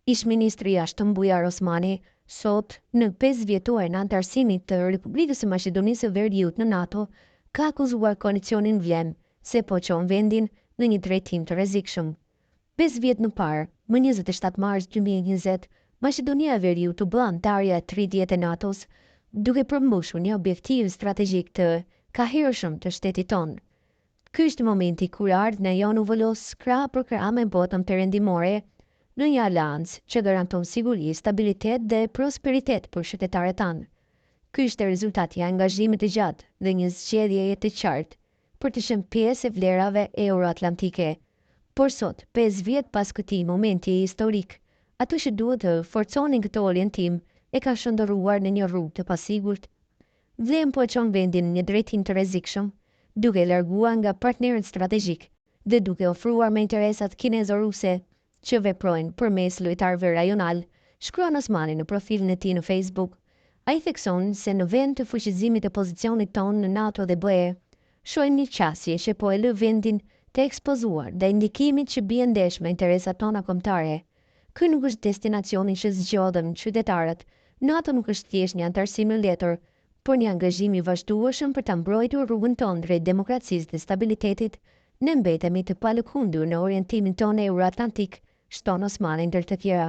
Ish-ministri i Jashtëm Bujar Osmani, sot në 5 vjetorin e antarësimit të Republikës së Maqedonisë së Veriut në NATO, ka akuzuar koalicionin Vlem se po çon vendin në një drejtim të rrezikshëm. 5 vjet më parë, më 27 mars 2020, Maqedonia e Veriut u bë antarja e 30 e NATO-s, duke përmbushur një objektiv strategjik të kahirshëm të shtetit tonë. Ky është momenti kur ardhmja jonë u volos krah për krah me botën perëndimore në një aleancë që garanton siguri, stabilitet dhe prosperitet për qytetarët tanë. Ky është rezultati i angazhimit të gjatë dhe një zgjedhjeje të qartë për të qenë pjesë e vlerave euroatlantike. Por sot, 5 vjet pas këtij momenti historik, ato që duhet të forconin këtë orientim e ka shndërruar në një rrugë të pasigurt. Vlem po e çon vendin në një drejtim të rrezikshëm, duke larguar nga partnerët strategjik dhe duke ofruar me interesat kinezo-ruse që veprojnë përmes lojtarëve rajonal, shkruan Osmani në profilin e tij në Facebook. Ai thekson se në vend të fuqizimit të pozicionit tonë në NATO dhe BE, shohim një qasje që po e lë vendin të ekspozuar dhe indikimit që bie ndesh me interesat tona kombëtare. Ky nuk është destinacioni që zgjodhen qytetarët. NATO nuk është thjesht një antarësim i letër, por një angazhim i vazhdueshëm për ta mbrojtur rrugën tonë drejt demokracisë dhe stabilitetit. Ne mbetemi të palëkundur në orientimin tonë euroatlantik, shton Osmani ndër të tjera.